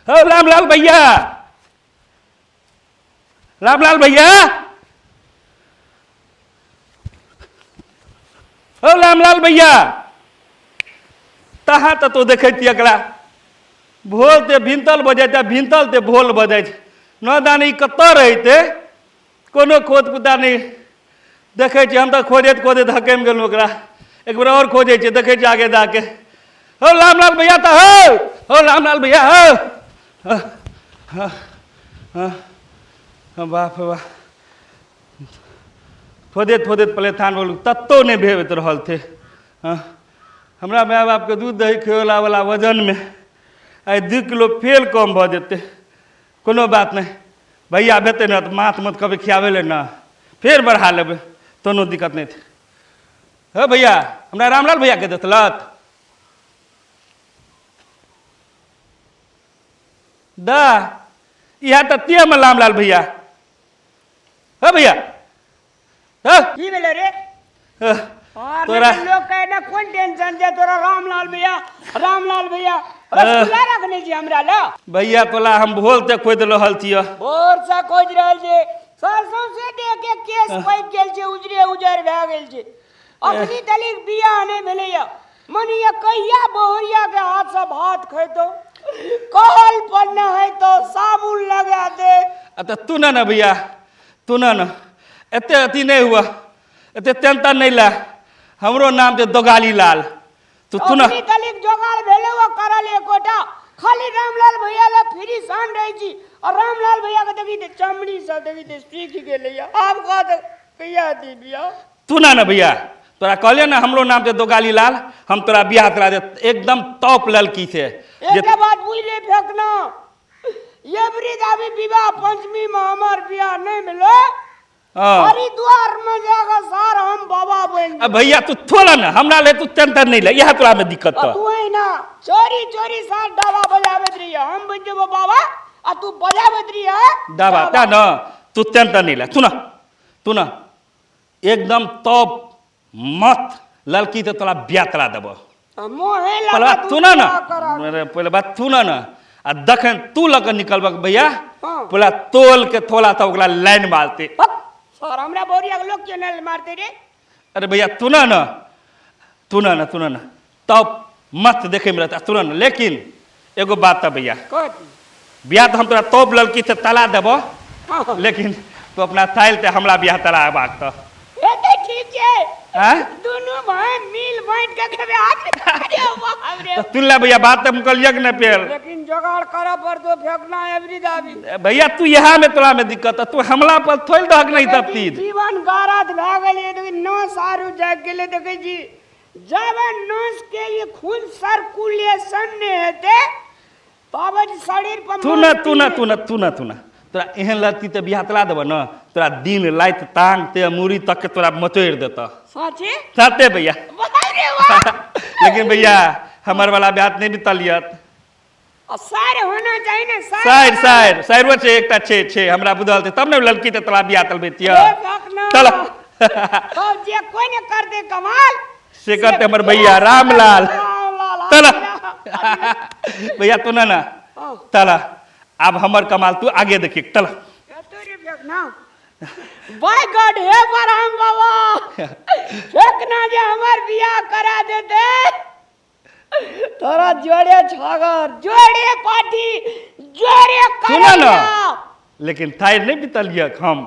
हो रामलाल भैया, रामलाल भैया, हो रामलाल भैया, तहाँ तो देखे एकरा भोल ते भिनतल बजे भिनतल ते भोल बजे न जानी कत रहते कोनो खोज पुता नहीं देखे हम तो खोजत खोजत हकम गेल ओकरा एक बार और खोजे देखे आगे जाके हो रामलाल भैया तो हो रामलाल भैया हो बाप वाह खोदत खोदत पलेथान बोलू तत्तो नहीं भेबत रहल थे। हमरा माय बाप के दूध दही खियोला वाला वजन में आई 2 किलो फेल कम भ जेते कोनो बात नहीं भैया बेते ना तो माथ मत कभी खियावे ले ना फिर बढ़ा लेबे कोनो दिक्कत नहीं थे। हो भैया हमरा रामलाल भैया के दतलत दा यह तत्या में रामलाल भैया हो भैया की भेले रे तोरा लोग कहे ना कौन टेंशन जे तोरा रामलाल भैया रसगुल्ला रखने छी हमरा ल भैया तोला हम भोल ते खोज रहल छिय भोर से खोज रहल छै सरसों से देख के केस पैक गेल छै उजरे उजर भए गेल छै अखनी तलिक बियाह नहीं भेले या मनिया कहिया बहुरिया के हाथ से भात खैतो कहल पर न है तो साबुन लगा दे अत तू ना भैया तू ना एते अति नहीं हुआ एते टेंशन नहीं ला हमरो नाम ते दोगाली लाल तू ना तलिक जोगाड़ भेले वो करल एकोटा खाली रामलाल भैया ला फ्री सान रही छी और रामलाल भैया के देखी ते चमड़ी सब देखी ते सीख गेले या आप का तो कहिया दी बिया तू ना भैया तोरा कहले ना हमरो नाम ते दोगाली लाल हम तोरा बियाह करा दे एकदम टॉप लड़की से एक बात बुझले फेंकना ये वृद्धावी विवाह पंचमी में हमार बियाह नहीं मिले हरिद्वार में जाकर सार हम बाबा बन अब भैया तू थोड़ा ना हमरा ले तू टेंशन नहीं ले यह तोरा में दिक्कत तो तू है ना चोरी चोरी सार डावा बजावत रही है हम बन जेबो बाबा आ तू बजावत रही है डावा ता ना तू टेंशन नहीं ले तू ना एकदम टॉप मत लड़की तो तोरा बियाह करा देबो मोहे पहले बात तू ना मेरे पहले बात तू ना आ दखन तू लग निकलबक भैया पहले तोल के थोड़ा सा ओकरा लाइन मारते सर हमरा बोरिया के लोग क्यों नहीं मारते रे अरे भैया तू ना तब मत देखे में रहता तू ना लेकिन एगो बात है भैया बियाह तो हम तोरा तोप लड़की से तला देबो लेकिन तू अपना थाइल ते हमरा बियाह तला बात तो ठीक है दोनों भाई मिल बांट के खेबे हाथ तुल्ला भैया बात तो मुकल यक न पेल लेकिन जुगाड़ करा पर तो फेंकना एवरी दाबी भैया तू यहाँ में तोला में दिक्कत है तू हमला पर थोड़ी दहक नहीं तब तीज जीवन गारात भ गेले देखि नो सारू जाग गेले देखै जी जब नस के लिए खून सर्कुलेशन ने हेते तब शरीर पर तू ना तोरा एहन लड़की ते बियाह तला देबो ना तोरा दिन लाइत टांग ते मूरी तक के तोरा मचोड़ देता सच्चे भैया लेकिन भैया हमार वाला ब्याह नहीं भी तलियत सार होना चाहिए ना सार वो छे एकटा छे हमरा बुझल थे तब ने लड़की ते तोरा बियाह तलबेतिया चल तो जे कोई ने कर दे कमाल से करते हमर भैया रामलाल चल भैया तू ना चल अब हमर कमाल तू आगे देखी चल बाय गॉड हे बरहम बाबा फेंकना जे हमार बियाह करा देते तोरा जोड़े छागर जोड़े पाटी जोड़े सुना ना लेकिन थाई नहीं बितलिया हम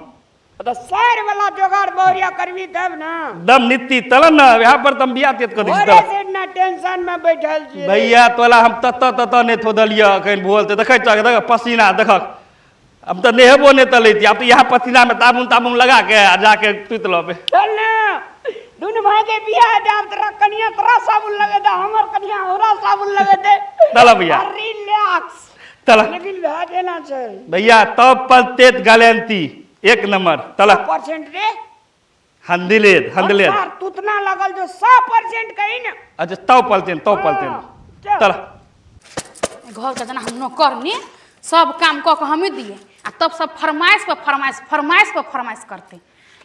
तो सर वाला जोगाड़ बोरिया करबी तब ना दम नित्ती तलन ना यहाँ पर तुम बियाह तेत कर दी से ना टेंशन में बैठल छी भैया तोला हम तत नहीं थोदलिया कहीं बोलते देखे देख पसीना देख हम तो नेहबो नहीं तले थी अब तो यहाँ पसीना में ताबुन लगा के जाके पीत लो पे चल ना दोनों भाई के बियाह दे अब तेरा कन्या तेरा साबुन लगे दे हमर कन्या हमरा साबुन लगे दे चला भैया रिलैक्स चला लेकिन भा देना चाहिए भैया तब पलतेत गारंटी 1 नंबर चला % रे हंदिले तुतना लगल जो 100% कही ना अच्छा तो पलते चला घर के जना हम न करनी सब काम क के हमें दिए आ तब सब फरमाइश करते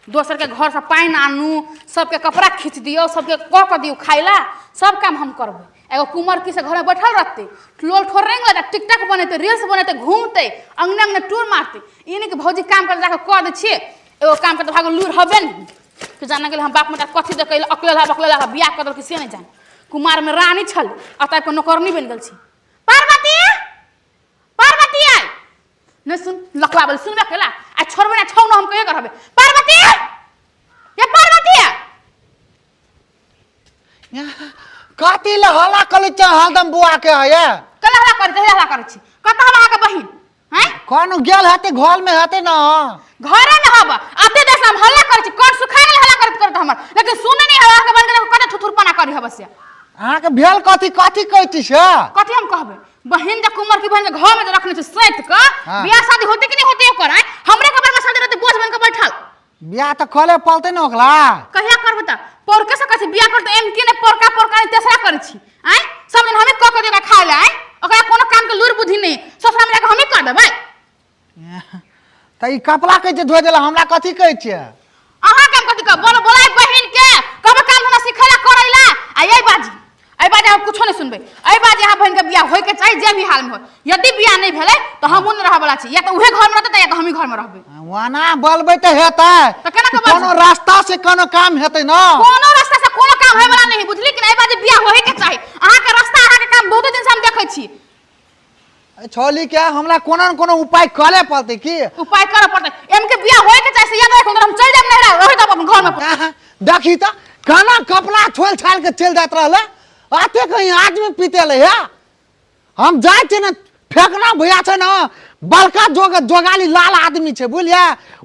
दोसर के घर से पानी आनू सबके कपड़ा खींच दियो सबके क के दियो खाइला सब काम हम करबे एगो कुमार की से घर में बैठल रहते, लोल ठोरेंग लगा, टिकटॉक बनेते, रील्स बनेते, घूमते, अंगने अंगने टूर मारते। इन्हीं के भौजी काम कर जाकर कह दे छिए, एगो काम करते भागो लूर हबे नहीं कि जाना गेल हम बाप में कथी दे कैल अकेला बियाह कर दल किसी नहीं जान। कुमार में रानी छल अतः को नौकरनी बन गल छी। पार्वती पार्वती आय न सुन लखवा बोल सुनबे केला आ छोड़बे ना छौ न हम कहिए करबे। पार्वती ये पार्वती काती ले हल्ला करे छ हरदम बुआ के है कला हल्ला करे छी कत हम आके बहिन हैं कौन गेल हते घर में हते ना घरे में हब आते देख हम हल्ला करे छी कोन सुखा गेल हल्ला करत हमर लेकिन सुने नहीं हल्ला के बन गेल कते थुथुरपना करी हबसे अहाँ के भेल कथी कहती छ कथी हम कहबे बहिन जा कुमार की बहन के घर में रखने छ सैत के बियाह शादी होते कि नहीं होते ओकर आय हमरे के में शादी रहते बोझ बन के बैठल बियाह तो खोले पलते न ओकला कहिया करबे त पोरके से कहै बियाह करते एम के ने पोरका ने तेसरा करै छी आय सब दिन हमें क के देगा खाए ले आय ओकरा कोनो काम के लूर बुद्धि नहीं ससुरा में हमें कर देबै त ई कपड़ा के जे धोइ देला हमरा कथी कहै छियै अहाँ काम कथी कर बोलाय बहिन के कहबे काम धंधा सिखैला करैला आ ए बाजी हम कुछो नहीं सुनबे ए बाजी यहाँ बहन के बियाह होय के चाहिए जे भी हाल में हो यदि बियाह नहीं भेलै तो हम उन रह वाला छी या तो उहे घर में रहते या तो हम ही घर में रहबे वाना बोलबै त हेतै त केना के कोनो रास्ता से कोनो काम हेतै न कोनो रास्ता से कोनो काम होय वाला नहीं बुझली कि ए बाजी बियाह होय के चाहिए अहाँ के रास्ता अहाँ के काम बहुत दिन से हम देखै छी छोली के हमरा कोनो न कोनो उपाय करे पड़तै की उपाय करे पड़तै एम के बियाह होय के चाहिए या तो हम चल जाब नहीं रह तब अपन घर में देखी त खाना कपड़ा छोल छाल के चल जात रहले आते कहीं आदमी पीते ले है हम जाय छे न फेकना भैया छे न बड़का जोगाली लाल आदमी छे बुझलिए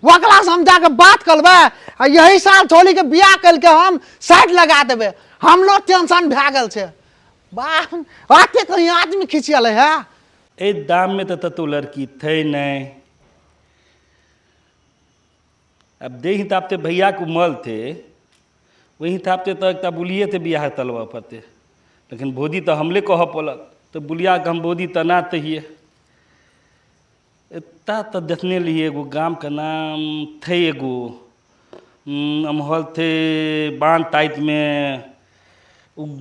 ओकरा से हम जाके बात करबे आ यही साल छोली के बियाह कल के हम साइड लगा देबे हम लोग टेंशन भए गेल छे वाह आते कहीं आदमी खिसियल है ए दाम में तो लड़की थे नहीं। अब दे हिसाब से भैया को मल थे वही हिसाब से तो एक बुलिए थे बियाह तलवा पते लेकिन बोधी तो हमले कह पलक तो बुलिया के हम बोधी तना तहिए इतना तो देखने लिए एगो गांव का नाम थे एगो अमहल थे बांध टाइप में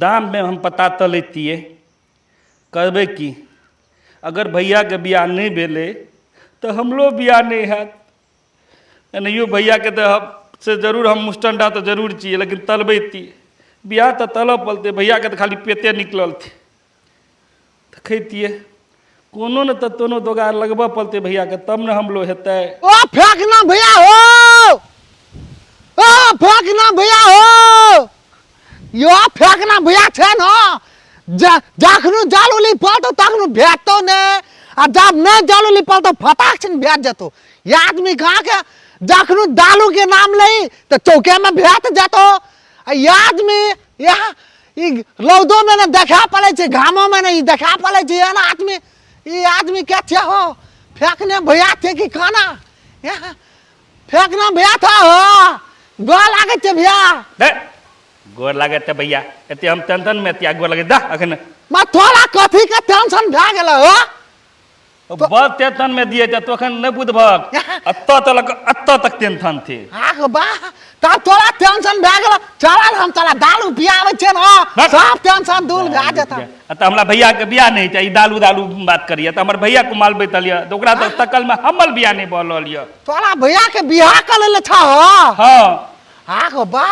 दाम में हम पता तो लेती करबे की अगर भैया के बियाह नहीं भेले तो हमलो बियाह नहीं है नहीं भैया के तो से जरूर हम मुस्टंडा तो जरूर चाहिए लेकिन तलबैती बियाह तो तलब पलते भैया के तो खाली पेटे निकलल थे तो खैतिए कोनो न तो तोनो दोगार लगबा पलते भैया के तब न हम लोग हेतै ओ फेंकना भैया हो ओ फेंकना भैया हो यो फेंकना भैया छे न जखनु जालुली पलतो तखनु भेटतो ने आ जब नहीं जालुली पलतो फटाक से भेट जतो ये आदमी कहाँ के जखनु दालू के नाम लई तो चौके में भेट जातो ये आदमी यहाँ रौदो में न देखा पड़े छे घामों में नहीं देखा पड़े छे ना आदमी ये आदमी क्या थे हो फेंकने भैया थे कि खाना फेंकना भैया था हो गोर लागे थे भैया गोर लागे थे भैया एते हम टेंशन में त्या गोर लगे दा अखन मैं थोड़ा कथी के टेंशन भए गेल हो बहुत टेंशन में दिए थे तो अखन नहीं बुझबक अत्ता तक टेंशन थे आग बा तब थोड़ा टेंशन भए गेल चल हम तोरा दालू पियावे छे न सब टेंशन दूर भए जेता त हमरा भैया के बियाह नहीं चाहिए दालू बात करिए त हमर भैया को माल बैतलिए तो ओकरा तो तकल में हमल बियाह नहीं बोललिए तोरा भैया के बियाह कर ले छ हां आग बा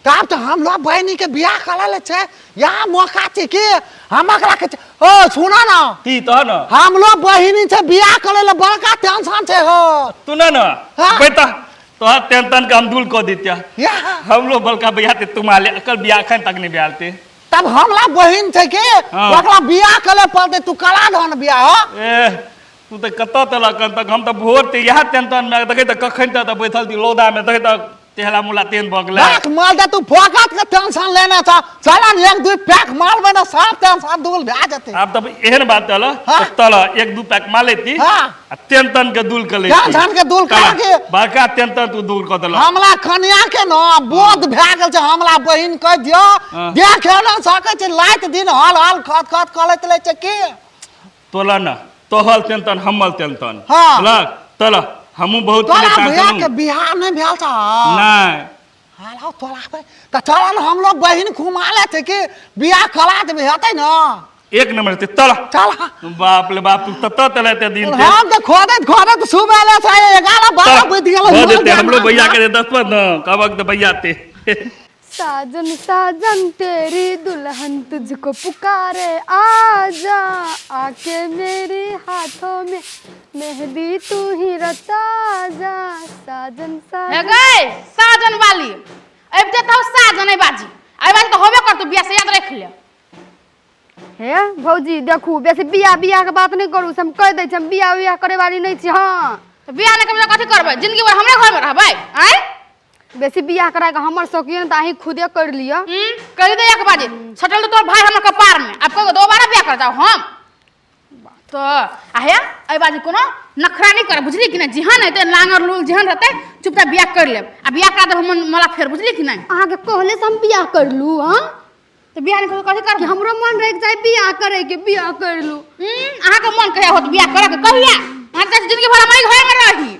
तब तो हम लोग बहनी के बियाह कर ले छे यहाँ मौका छे कि हम एकरा के ओ सुना ना ती तो न हम लोग बहनी से बियाह कर ले बड़का टेंशन छे हो तू ना बेटा तो टेंशन का हम दूर को देते हम लोग बड़का भैया ते तुम्हारे कल बियाह खन तक नहीं ब्यालते तब हमला बहन थे के ओकरा बियाह करे पड़ते तू कला धन बियाह हो ए तू तो कत तक हम तो भोर ते यह टेंशन में देखे त कखन त बैठल थी लोदा में देखे त तेहला मुला तेन बगले एक माल दे तू फोकट के टेंशन लेना था चलन एक दू पैक माल में ना सब टेंशन दूर भए जते अब तब एहन बात तल एक दू पैक माल लेती टेंशन के दूर कर लेती टेंशन के दूर कर के बड़का टेंशन तू दूर कर दल हमला कन्या के न बोध भए गेल छै हमला बहिन कह दियो देखे न सके छै लाइट दिन हल हल खत खत करैत ले छै की तोला न तोहल टेंशन हमल टेंशन हाँ। लग तल हमू बहुत तोरा भैया के बिहार नहीं भेल छ नहीं हालाओ तोला पे तो चलो ना हम लोग बहन घुमा लेते कि बियाह करा देबे हेतै ना एक नंबर ते चल चल बाप ले बाप तू तत्ता तलेते दिन ते हम तो खोदत सुबह ले से 11-12 बज गेल हो देते हम लोग भैया के 10 पर ना कबक तो भैया ते साजन साजन तेरी दुल्हन तुझको पुकारे आजा आके मेरे हाथों में मेहंदी तू ही रचा जा साजन हे साजन गए साजन वाली अब ते तो साजन बाजी आई बाजी तो होबे कर तू बियाह से याद रख ले हे भौजी देखू बेसी बियाह बियाह के बात नहीं करू हम कह दै छी हम बियाह बियाह करे वाली नहीं छी हां तो बियाह ने कब कथि करबै जिंदगी भर हमरे घर में रहबै आय बेसी बियाह कराय के हमर शौकीन त अही खुदे कर लियो कह दे एक बाजी छटल तो तोर भाई हमर कपार में अब कहो दोबारा बियाह कर जाओ हम तो आया आई बाजी कोनो नखरा नहीं कर बुझली कि नहीं जिहान हेते लांगर लूल जिहान रहते चुपचाप बियाह कर लेब आ बियाह करा देब हम मला फेर बुझली कि नहीं अहाँ के कहले से हम बियाह कर लू हां तो बियाह ने कथि कर हमरो मन रह जाए बियाह करे के बियाह कर लू अहाँ के मन कहिया होत बियाह करे के कहिया अहाँ त जिंदगी भर हमारे घर में रही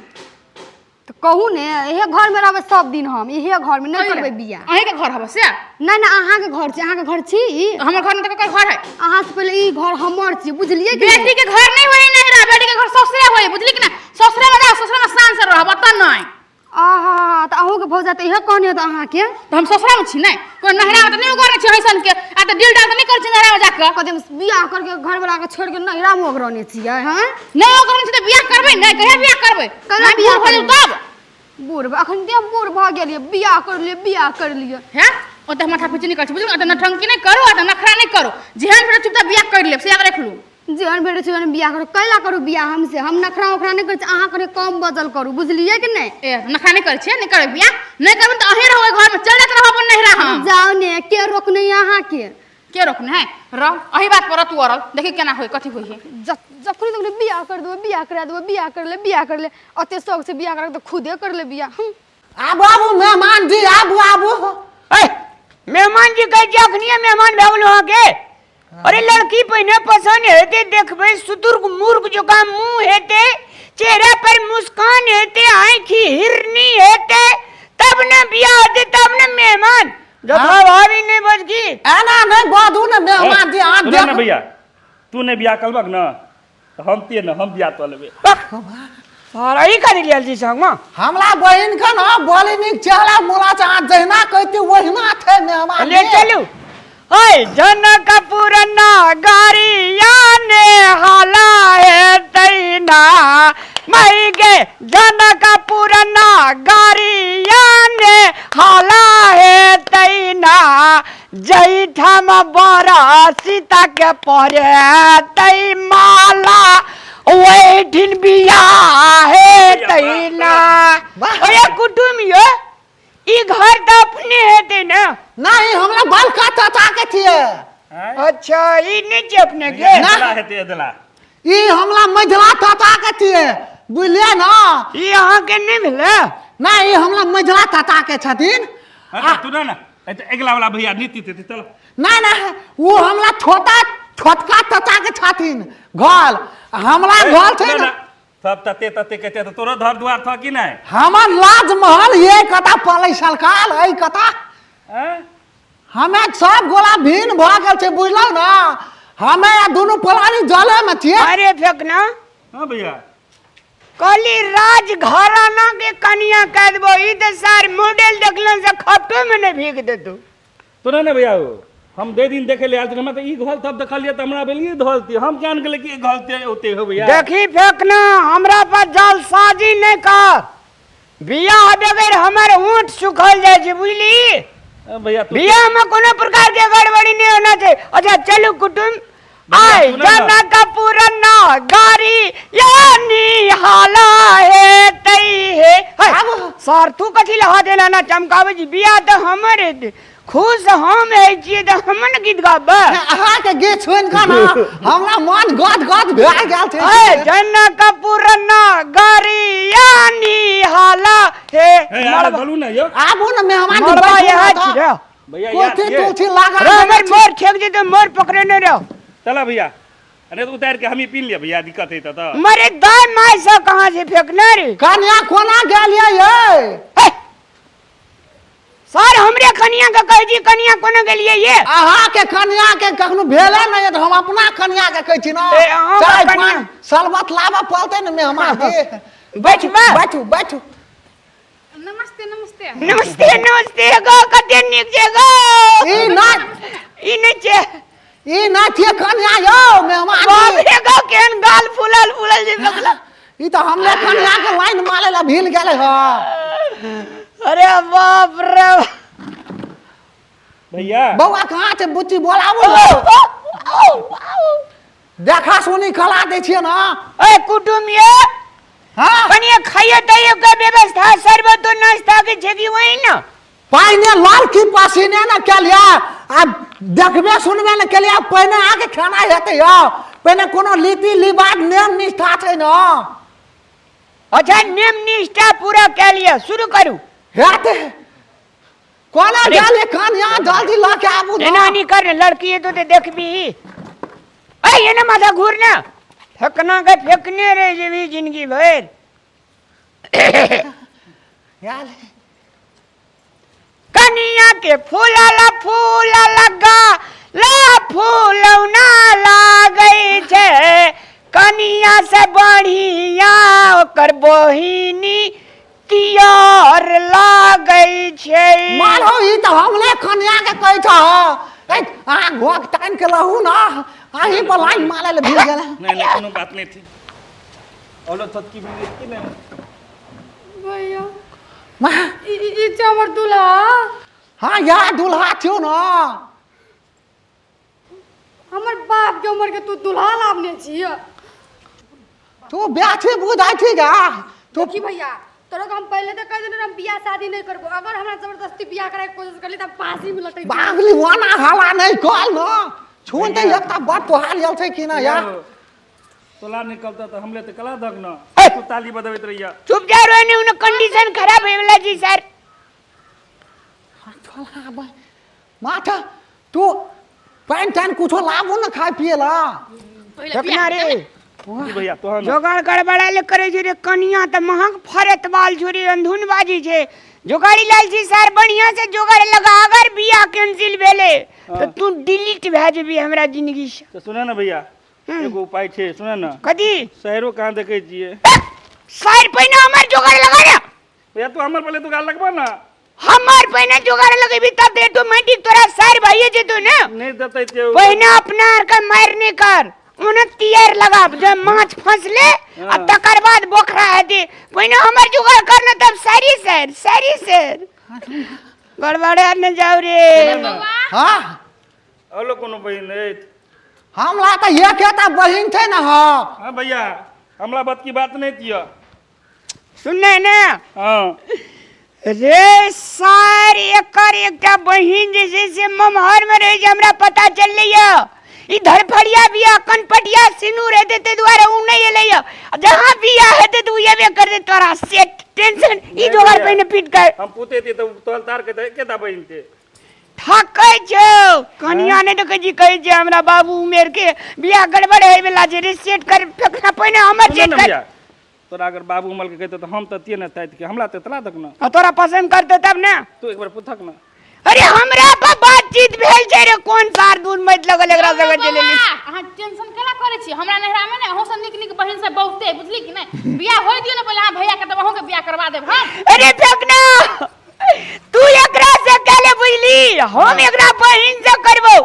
तो कहू ने इहे घर में रहबे सब दिन हम इहे घर में नहीं करबे बियाह अहीं के घर हबे से नहीं ना अहाँ के घर छी अहाँ के घर छी हमर घर में तो ककर घर है अहाँ से पहले ई घर हमर छी बुझलिए कि बेटी के घर नहीं होई नहीं रहा बेटी के घर ससुरे होई बुझली कि ना ससुरे में जा ससुरे में शान से रहब त नहीं आहा त अहू के भौजा त इहे कहने त अहाँ के तो हम ससुरा में छी नहीं कोई नहरा में तो नहीं उगरने छी हसन के आ त दिल डाल तो नहीं कर छी नहरा में जाकर कदम बियाह करके घर वाला के छोड़ के नहिरा में ओगरने छियै हां नहीं उगरने छी तो बियाह करबै नहीं कहिया बियाह करबै कहिया बियाह बियाह हो तब बूढ़ अखन ते बूढ़ भ गेलिए बियाह कर लिए हैं ओ त माथा पीछे नहीं कर छी बुझली त नठंकी नहीं करू आ त नखरा नहीं करू जेहन फिर चुपचाप बियाह कर लेब से याद रख लू जेहन बेटे छै बियाह करू कैला करू बियाह हमसे हम नखरा ओखरा नहीं कर अहाँ कने कम बदल करू बुझलिए कि नहीं ए नखरा नहीं कर छी नहीं करबै बियाह नहीं करबै त अहीं रहो घर में चल जात रहो अपन नहरा हम जाओ ने के रोकने अहाँ के रोकने है रह अही बात पर तू अरल देखी केना होई कथि होई है जखनी तक बियाह कर देबो बियाह करा देबो बियाह कर ले अते शौक से बियाह कर तो खुदे कर ले बियाह आबू आबू मेहमान जी आबू आबू ए मेहमान जी कह जखनी मेहमान भेगलो के अरे लड़की पहिने पसंद हेते देखबे सुदुर्ग मूर्ख जो का मुंह हेते चेहरा पर मुस्कान हेते आंखी हिरनी हेते तब न बियाह होते तब न मेहमान देखा भाभी नहीं बजगी एना नहीं बादू ना मेहमान जी आ सुन ना भैया तू ने बियाह कलबक ना तो हम ते ना हम बियाह तो लेबे सारा ही कर लिया जी संग में हमरा बहन का ना बोली निक चेहरा मोला चाह जहना कहती वहिना थे मेहमान ले चलू हाय जनक पुरना गारिया ने हाला है तैना मई गे जनक पुरना गारिया ने हाला है तैना जैठम बरा सीता के परे तई माला वैठिन बिया है तैना अरे कुटुम यो ई घर तो अपने हेते ना नहीं हमरा बाल काटा के थिए अच्छा ई नहीं अपने के दला हेते दला ई हमरा मझला टाटा के थिए बुझलिए ना ई अहाँ के नहीं भेले नहीं हमरा मझला टाटा के छथिन तू ना अगला वाला भैया नीति ते चल नहीं नहीं वो हमरा छोटका टाटा के छथिन घर हमरा घर थे ना सब तते तते कहते तो तोरो घर द्वार था कि नहीं हमर लाज महल ये कता पलै सरकार है कता हैं हमें सब गोला भीन भ गेल छै बुझलौ ना हमें दोनों पुरानी जले में छिए अरे फेकना हां भैया कली राज घराना के कनिया कह देबो ई त सार मॉडल देखलन से खपटो में नहीं भीग देतु तोरा ना भैया हम दे दिन देखे ले आल हमरा त ई घोल तब देखलिए त हमरा बेलिए धोलती हम जान गेले कि घोलते होते हो भैया देखी फेकना हमरा पर जालसाजी नहीं कर बियाह बगैर हमारे ऊंट सुखल जाए छै बुझली भैया तू बियाह में कोनो प्रकार के गड़बड़ी नहीं होना चाहिए अच्छा चलो कुटुम आय जनक पुरना गारी यानी हाला है तई है सर तू कथी लहा देला ना चमकावे जी बियाह तो हमरे खुश हम है छी त हमन गीत गाब अहाँ के गे छोन का ना हमरा मन गद गद भए गेल छै ए जनक पुरना गारी यानी हाला हे यार बोलू ना यो आबू ना मेहमान मरवा यहाँ छी रे भैया कोठी यार कोठी लगा अरे हमर मोर फेंक दे तो मोर पकड़े न रहो चला भैया अरे तो उतार के हम ही पीन लिया भैया दिक्कत है तो मरे दाई माय से कहां से फेंकना रे कन्या कोना गेलिए ये सर हमरे कन्या का कह जी कन्या कोनो के लिए ये अहाँ के कन्या के कखनो भेले नहीं तो हम अपना कन्या के कहै छी ना ए, अहाँ चाय के कन्या। पान शरबत लाबा पड़ते न मेहमान के बैठबा बैठू बैठू नमस्ते नमस्ते नमस्ते नमस्ते गो कते नीक छै गो ई ना ई नहीं छै ई ना थिए कन्या यो मेहमान बाप के। रे गो केन गाल फुलल फुलल जे बगला ई तो हमले कन्या के लाइन मारे ला भील गेले ह अरे बाप रे भैया बौआ कहाँ छै बुच्ची बोलाबो देखा सुनी खला दे छिए ना ए कुटुम ये हां कनिया खाइए तइयो के व्यवस्था शरबत तो नाश्ता के छै कि वही ना पाइने लाल की पसीने न के लिया अब देखबे सुनबे न के लिया पहिने आके खाना हेते यो पहिने कोनो लीति लिबाद नियम निष्ठा छै न अच्छा नियम निष्ठा पूरा के लिया शुरू करू हेते कोना जाले कन्या जल्दी ला के आबू एना नहीं कर लड़की है तो ते देखबी ए ये ना माथा घूर ना फेकना के फेकने रह जेबी जिंदगी भर यार कनिया के फूला लगा ला फूलौना लागै छै कनिया से बढ़िया ओकर बहिनी तियार लागै छै मारो ई त हमले कन्या के कहै छ ए आ घोक टाइम के रहू ना आही पर लाइन मारे ले भील गेले नहीं कोनो बात नहीं थी औलत सत की भी की नहीं भैया मा ई हमर दूल्हा हां या दुल्हा थियो ना हमर बाप के उम्र के तू दूल्हा लावने छिय तू ब्याह बुझाई थी गा तो की भैया तोरा को हम पहले तो कह देने हम बियाह शादी नहीं करबो अगर हमरा जबरदस्ती बियाह करे के कोशिश करली त फांसी में लटक बागली वाना हाला नहीं कल ना छूनते एकटा बात तोहार यल छै कि ना या तोला निकलता तो हमले तो कला दग ना तू ताली बदबैत रहिया चुप जा रहे ने उन कंडीशन खराब है वाला जी सर माथा तू पैन टैन कुछो लाबो न खाए पिए ला पहिले फेकना रे की भैया तोहर ना जोगाड़ गड़बड़ा ले करे छै रे कनिया त महक फरत बाल छोरी अंधुन बाजी छै जोगाड़ी लाल जी सर बढ़िया से जोगाड़ लगा अगर बियाह कैंसिल भेले तो तू डिलीट भे जेबी हमरा जिंदगी से तो सुना ना भैया एगो उपाय छे सुना ना कथी शहरों कहाँ देखे छिए सर पहिने हमर जोगाड़ लगा ना भैया तू हमर पहले तो गाल लगबा ना हमर पहिने जोगाड़ लगेबी तब दे ऑटोमेटिक तोरा सर भइए जेतो ना नहीं देते थे पहिने अपना आर का मारने कर उन्हें तियार लगा जब माछ फंसले और तकर बाद बोखरा हेते पहिने हमर जुगाड़ करना तब सारी सर गड़बड़ा न जाओ रे हां औलो कोनो बहिन नहीं हमला त ये केटा बहिन थे ना हां हाँ भैया हमला बात की बात नहीं थी सुनने ना हाँ रे सर एकर एकटा बहिन जैसे से ममहर में रहे जे हमरा पता चल लिया ई धड़फड़िया बिया कनपटिया सिनूर हेते ते द्वारा उ नहीं एलैया जहां बिया हेते तू येबे कर दे तोरा सेट टेंशन ई जोगाड़ पहिने पीट कर हम पूते थे तो तोल तार के केता बहिन थे ठाकै छौ कनिया ने देखे जी कहे जे हमरा बाबू उमेर के बिया गड़बड़ है वाला जे रे सेट कर फेकना पहिने हमर सुन सेट ना कर भैया तोरा अगर बाबू मल के कहते तो हम तो तिए न तैत के हमला ते तला तक ना आ तोरा पसंद करते तब ना तू एक बार पूछक ना अरे हमरा पर बातचीत भेल छै रे कोन सार दूध मत लगल एकरा जगह चले ली अहाँ टेंशन केला करे छी हमरा नहरा में ने अहो से निक बहिन से बहुते बुझली कि नहीं बियाह होय दियो ना पहले अहाँ भैया के तब अहो के बियाह करवा देब हम अरे फेकना तू एकरा से काले बुझली हम एकरा बहिन से करबो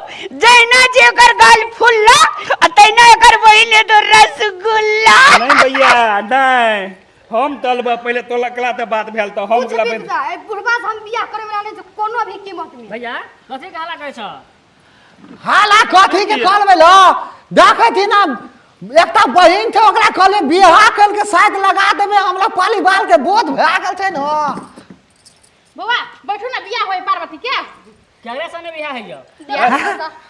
जैना जे एकर गाल फुल्ला आ तैना एकर बहिन है तो रसगुल्ला नहीं भैया नहीं हम तलबा पहले तोला कला ते बात भेल तो हम कुछ कला भी जा ए बुढ़वा से हम बियाह करे वाला नहीं कोनो भी कीमत में भैया कथी कहला कहै छ हाला कथी के करबे लो देखै छी ना एकटा बहिन थे ओकरा कहले बियाह कर के शायद लगा देबे हमरा पाली बाल के बोझ भए गेल छै न बौआ बैठो ना बियाह होय पार्वती के केकरा संगे बियाह है यो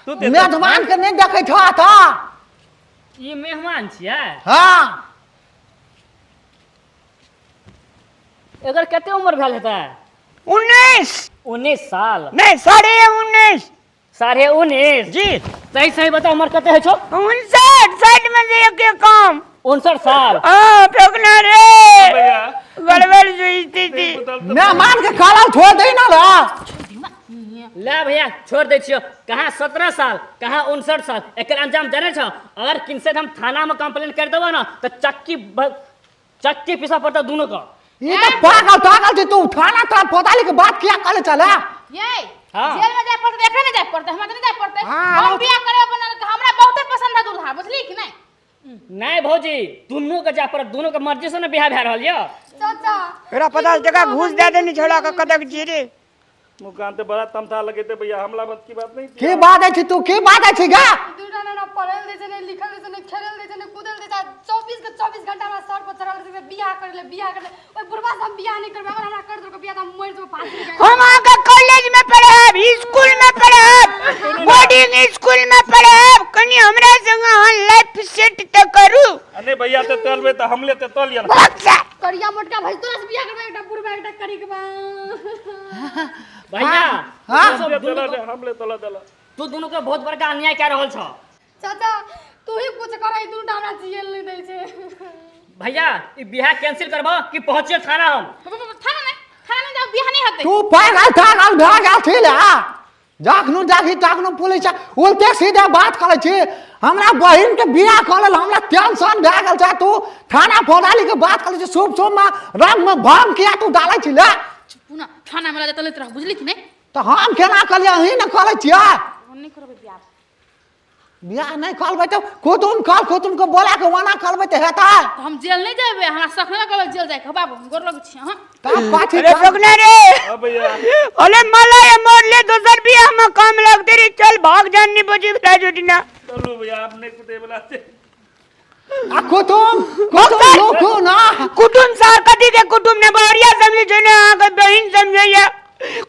तू ते मेहमान के नहीं देखै छ त ई मेहमान छियै हां एकर कते उम्र भेल हेतै 19 19 साल नहीं 19.5 19.5 जी सही सही बता उम्र कते है छो 59 में से एक काम 59 साल हां फेकना रे भैया गड़बड़ जोईती थी मेहमान के खाना छोड़ दे ना ला ला भैया छोड़ दे छियो कहाँ 17 साल कहाँ 59 साल एक अंजाम जाने छो अगर किनसे हम थाना में कंप्लेन कर देबो ना तो चक्की पीसा पड़ता दोनों का ये तो पागल थी तू थाना था पता के बात क्या करे चला ये हाँ। जेल में जाए पड़ते देखे नहीं जाए पड़ते हमरा नहीं जाए पड़ते हाँ, हम बियाह करे अपन हमरा बहुते पसंद है दूल्हा बुझली कि नहीं नहीं भौजी दोनों के जा पर दोनों के मर्जी से ना बियाह भै रहल यो चाचा तेरा 50 टका घूस दे देनी छोड़ा का कदक जी रे मुकान ते बड़ा तमथा लगे थे भैया हमला मत की बात नहीं थी। के बात है तू के बात है गा दूटा ना पढ़ल दे छने लिखल दे छने खेलल दे छने कूदल दे छने 24 के 24 घंटा में सर पर चढ़ल दे बियाह कर ले ओए बुढ़वा से हम बियाह नहीं करबे अगर हमरा कर दो के बियाह तो मर जो फांसी लगे हम आगे कॉलेज में पढ़े हैं स्कूल में पढ़े हैं बोर्डिंग स्कूल में पढ़े हैं कनी हमरा संग लाइफ सेट त करू अने भैया ते तलबे त हमले ते तल या करिया मोटका भाई तोरा से बियाह करबे एकटा बुढ़वा एकटा करी के बा भैया हाँ? हमले तला दला तू दोनों के बहुत बड़का अन्याय कर रहल छ चाचा तू ही कुछ करे दूटा हमरा जियल नहीं दै छे भैया ई बियाह कैंसिल करबो कि पहुंचे थाना हम थाना में जाओ बियाह नहीं होते तू पागल भागा थी ला जाखनु पुलिस उल्टे सीधे बात करे छी हमरा बहिन के बियाह करल हमरा टेंशन भए गेल छ तू थाना पौधाली के बात करे छी शुभ में रंग में भंग किया तू डालै छी ला पुना थाना में जाते लेत रह बुझली कि नहीं तो हम केना कलिया ही न करे छिया हम नहीं करबे बियाह बियाह नहीं करबै तो कुटुम को बोला के वाना करबै त हेता तो हम जेल नहीं जाबे हमरा सख नहीं करबे जेल जाए बाबू गोर लग छी हां का पाछी अरे रोकना रे हां भैया अरे मला ये मोर ले दोसर बियाह में काम लगते रे चल भाग जानी बजी बता जोटिना चलो भैया आपने कुते बुलाते आ कुटुम लोको ना कुटुम सार कदी के कुटुम ने बारिया समझे जो ने आगे बहन समझैया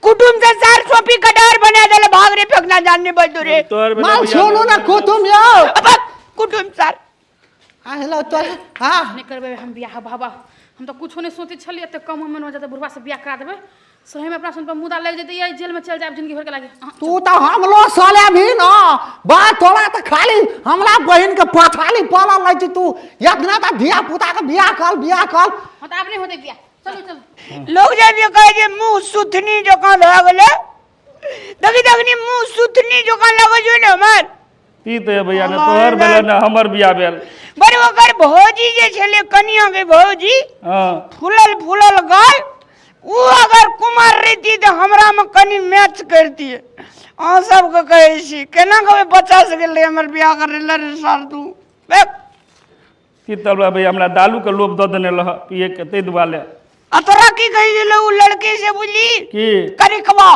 कुटुम से सार सोपी कटार बना देले भाग रे फेंकना जानने बजदो रे तोर बेटा माल छोड़ो ना कुटुम यो अब कुटुम सार आ हेलो तो हां नहीं करबे हम बियाह बाबा हम तो कुछो नहीं सोचे छलिए त कम में हो जाते बुढ़वा से बियाह करा देबे सही में अपना सुन पर मुदा लग जेते ये जेल में चल जाब जिंदगी भर के लागे तू तो हम लोग साले भी ना बात तोरा तो खाली हमरा बहन के पथाली पाला लै छी तू इतना त धिया पुता के बियाह कर हां त आप नहीं होते बियाह चलो लोग जब ये कहे जे मुंह सुथनी जका भ गेले दगी मुंह सुथनी जका लगो जो ने हमर ती तो भैया ने तोहर बेला ना हमर बियाह भेल बड़े ओकर भौजी जे छले कनिया के भौजी हां फूलल गाल वो अगर कुमार रहती तो हमरा में कनी मैच करती है आ सब के कहे छी केना कबे बच्चा से गेले हमर बियाह करे रे साल तू की तलबा भैया हमरा दालू के लोभ द देने लह पिए के ते दुआले अतरा की कहि दिले उ लड़के से बुझली की करिकवा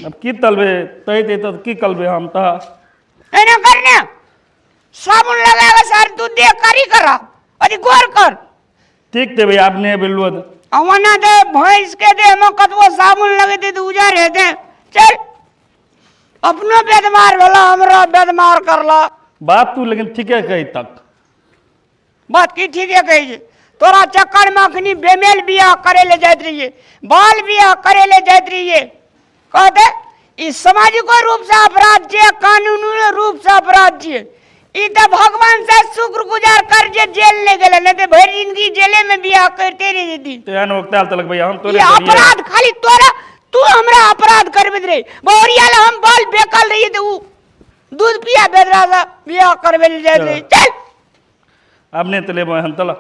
अब की तलबे तई तो की कलबे हम त एने करने साबुन लगाएगा सर तू दे करी करा अरे गौर कर ठीक ते भैया आपने बिल्लो अवना दे भैंस के दे में कतवो साबुन लगे थे तो उजा रहे थे चल अपनो बेदमार वाला हमरा बेदमार करला बात तू लेकिन ठीक है कही तक बात की ठीक है कही तोरा चक्कर में अखनी बेमेल बियाह करे ले जात रहिए बाल बियाह करे ले जात रहिए कहते ई सामाजिक रूप से अपराध छे कानूनी रूप से अपराध छे ई त भगवान से शुक्रगुजार कर जे जेल ले गेले न ते भर जिंदगी जेले में बियाह करते रह जेती तेन वक्ताल तलक भैया हम तोरे ये अपराध खाली तोरा तू हमरा अपराध करबे रे बोरिया ले हम बाल बेकल रही तो दूध पिया बेदरा बियाह करबे ले जात रही चल आपने तले हम तला